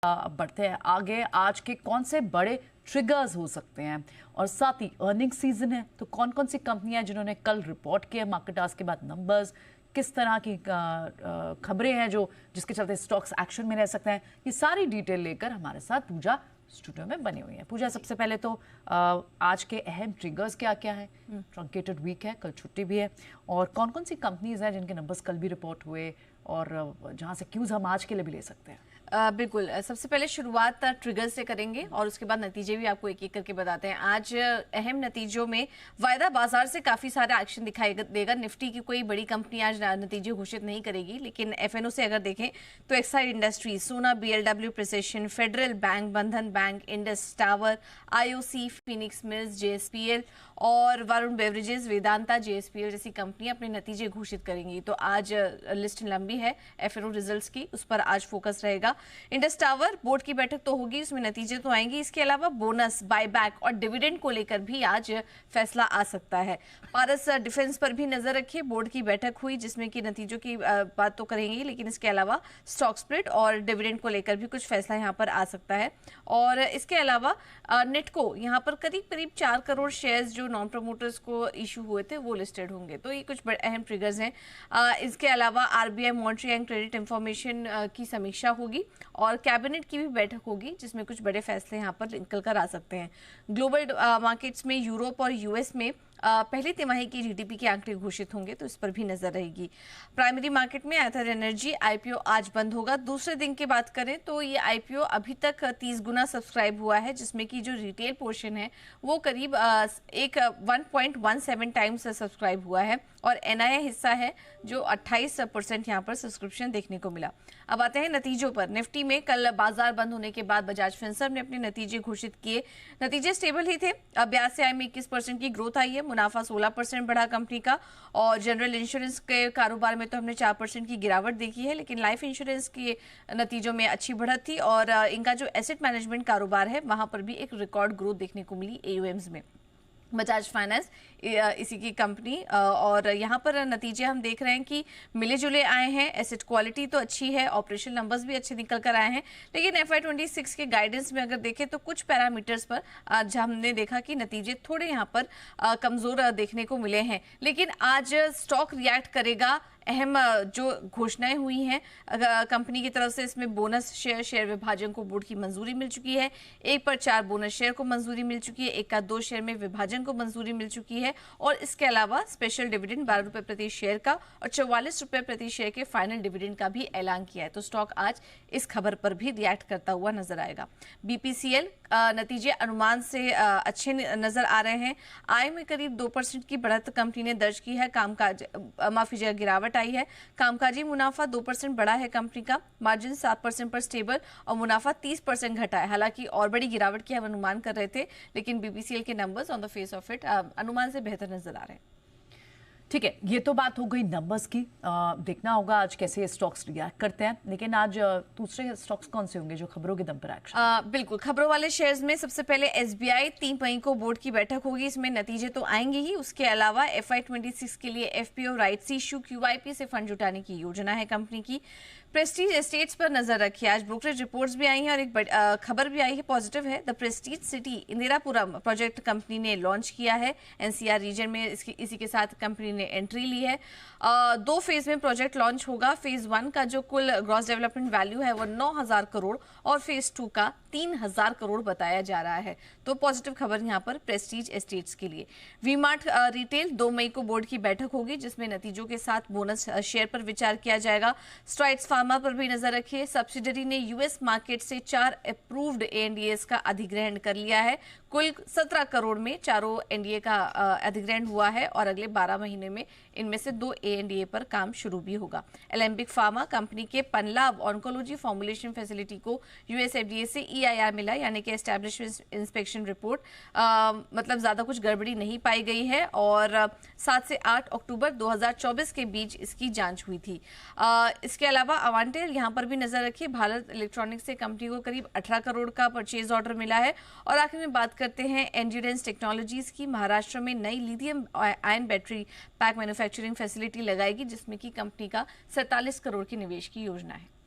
अब बढ़ते हैं आगे। आज के कौन से बड़े ट्रिगर्स हो सकते हैं और साथ ही अर्निंग सीजन है, तो कौन कौन सी कंपनियां जिन्होंने कल रिपोर्ट किया मार्केट आज के बाद नंबर्स, किस तरह की खबरें हैं जो जिसके चलते स्टॉक्स एक्शन में रह सकते हैं, ये सारी डिटेल लेकर हमारे साथ पूजा स्टूडियो में बनी हुई है। पूजा, सबसे पहले तो आज के अहम ट्रिगर्स क्या क्या है? ट्रंकेटेड वीक है, कल छुट्टी भी है, और कौन कौन सी कंपनीज हैं जिनके नंबर्स कल भी रिपोर्ट हुए और जहां से क्यूज हम आज के लिए भी ले सकते हैं? बिल्कुल, सबसे पहले शुरुआत ट्रिगर से करेंगे और उसके बाद नतीजे भी आपको एक एक करके बताते हैं। आज अहम नतीजों में वायदा बाजार से काफी सारा एक्शन दिखाई देगा। निफ्टी की कोई बड़ी कंपनी आज नतीजे घोषित नहीं करेगी, लेकिन एफएनओ से अगर देखें तो एक्साइड इंडस्ट्रीज, सोना, बीएलडब्ल्यू प्रिसिशन, फेडरल बैंक, बंधन bank, Indus tower, IOC, Phoenix mills, JSPL और वरुण बेवरेजेस, वेदांता, जेएसपीएल जैसी कंपनियां अपने नतीजे घोषित करेंगी। तो आज लिस्ट लंबी है एफएनओ रिजल्ट्स की, उस पर आज फोकस रहेगा। इंडस टावर बोर्ड की बैठक तो होगी, उसमें नतीजे तो आएंगे। इसके अलावा बोनस, बायबैक और डिविडेंड को लेकर भी आज फैसला आ सकता है। पारस डिफेंस पर भी नजर रखिए, बोर्ड की बैठक हुई जिसमें कि नतीजों की बात तो करेंगे, लेकिन इसके अलावा स्टॉक स्प्लिट और डिविडेंड को लेकर भी कुछ फैसला यहां पर आ सकता है। और इसके अलावा नेटको, यहां पर करीब करीब 4 करोड़ शेयर्स जो नॉन प्रमोटर्स को इशू हुए थे वो लिस्टेड होंगे। तो ये कुछ अहम ट्रिगर्स हैं। इसके अलावा RBI monetary and credit information की समीक्षा होगी और कैबिनेट की भी बैठक होगी जिसमें कुछ बड़े फैसले यहां पर निकल कर आ सकते हैं। ग्लोबल मार्केट्स में यूरोप और यूएस में पहली तिमाही की जीडीपी के आंकड़े घोषित होंगे, तो इस पर भी नजर रहेगी। प्राइमरी मार्केट में एथर एनर्जी आईपीओ आज बंद होगा। दूसरे दिन की बात करें तो ये आईपीओ अभी तक 30 गुना सब्सक्राइब हुआ है, जिसमें कि जो रिटेल पोर्शन है वो करीब 1.17 टाइम्स सब्सक्राइब हुआ है और एनआईए हिस्सा है जो 28% यहाँ पर सब्सक्रिप्शन देखने को मिला। अब आते हैं नतीजों पर। निफ्टी में कल बाजार बंद होने के बाद बजाज फिनसर्व ने अपने नतीजे घोषित किए। नतीजे स्टेबल ही थे। ब्याज में 21% की ग्रोथ आई है, मुनाफा 16% बढ़ा कंपनी का, और जनरल इंश्योरेंस के कारोबार में तो हमने 4% की गिरावट देखी है, लेकिन लाइफ इंश्योरेंस के नतीजों में अच्छी बढ़त थी और इनका जो एसेट मैनेजमेंट कारोबार है वहां पर भी एक रिकॉर्ड ग्रोथ देखने को मिली एयूएम्स में। बजाज फाइनेंस इसी की कंपनी, और यहाँ पर नतीजे हम देख रहे हैं कि मिले जुले आए हैं। एसेट क्वालिटी तो अच्छी है, ऑपरेशनल नंबर्स भी अच्छे निकल कर आए हैं, लेकिन FY26 के गाइडेंस में अगर देखें तो कुछ पैरामीटर्स पर आज हमने देखा कि नतीजे थोड़े यहाँ पर कमजोर देखने को मिले हैं। लेकिन आज स्टॉक रिएक्ट करेगा। अहम जो घोषणाएं हुई हैं कंपनी की तरफ से, इसमें बोनस शेयर विभाजन को बोर्ड की मंजूरी मिल चुकी है। 1/4 बोनस शेयर को मंजूरी मिल चुकी है, 1 का 2 शेयर में विभाजन को मंजूरी मिल चुकी है, और इसके अलावा स्पेशल डिविडेंड 12 रुपए प्रति शेयर का और 44 रुपए प्रति शेयर के फाइनल डिविडेंड का भी ऐलान किया है। तो स्टॉक आज इस खबर पर भी रिएक्ट करता हुआ नजर आएगा। बीपीसीएल नतीजे अनुमान से अच्छे नजर आ रहे हैं। आय में करीब 2% की बढ़त कंपनी ने दर्ज की है। कामकाज गिरावट आई है। कामकाजी मुनाफा 2% बढ़ा है कंपनी का। मार्जिन 7% पर स्टेबल और मुनाफा 30% घटा है। हालांकि और बड़ी गिरावट की हम अनुमान कर रहे थे, लेकिन बीपीसीएल के numbers on the face of it अनुमान से बेहतर नजर आ रहे हैं। ठीक है, ये तो बात हो गई नंबर्स की। देखना होगा आज कैसे स्टॉक्स रिएक्ट करते हैं, लेकिन आज दूसरे स्टॉक्स कौन से होंगे जो खबरों के दम पर एक्शन? बिल्कुल, खबरों वाले शेयर्स में सबसे पहले एसबीआई 3 मई को बोर्ड की बैठक होगी, इसमें नतीजे तो आएंगे ही। उसके अलावा FY26 के लिए एफपीओ राइट्स इश्यू, QIP से फंड जुटाने की योजना है कंपनी की। प्रेस्टीज एस्टेट्स पर नजर रखिए, आज ब्रोकरेज रिपोर्ट्स भी आई हैं और एक खबर भी आई है, पॉजिटिव है। The Prestige city Indirapuram project company ने लॉन्च किया है। एनसीआर रीजन में इसी के साथ कंपनी ने एंट्री ली है। 2 फेज में प्रोजेक्ट लॉन्च होगा। फेज 1 का जो कुल ग्रॉस डेवलपमेंट वैल्यू है वो 9,000 करोड़ और फेज 2 का 3,000 करोड़ बताया जा रहा है। तो पॉजिटिव खबर यहाँ पर प्रेस्टीज एस्टेट्स के लिए। वी-मार्ट रिटेल 2 मई को बोर्ड की बैठक होगी, जिसमें नतीजों के साथ बोनस शेयर पर विचार किया जाएगा। स्ट्राइड्स फार्मा पर भी नजर रखिए। सब्सिडरी ने यूएस मार्केट से 4 अप्रूव्ड एएनडीएस का अधिग्रहण कर लिया है। कुल 17 करोड़ में चारों एनडीए का अधिग्रहण हुआ है और अगले 12 महीने में इनमें से 2 एएनडीए पर काम शुरू भी होगा। एलेम्बिक फार्मा कंपनी के पनलाब ऑन्कोलॉजी फॉर्मुलेशन फैसिलिटी को यूएस एफडीए से EIR मिला, यानी कि एस्टैब्लिशमेंट इंस्पेक्शन रिपोर्ट। मतलब ज्यादा कुछ गड़बड़ी नहीं पाई गई है और 7 से 8 अक्टूबर 2024 के बीच इसकी जांच हुई थी। इसके अलावा अवांटेल यहाँ पर भी नजर रखिए। भारत इलेक्ट्रॉनिक्स से कंपनी को करीब 18 करोड़ का परचेज ऑर्डर मिला है। और आखिर में बात करते हैं एंड्योरेंस टेक्नोलॉजीज की। महाराष्ट्र में नई lithium ion battery pack manufacturing facility लगाएगी, जिसमें कि कंपनी का 47 करोड़ के निवेश की योजना है।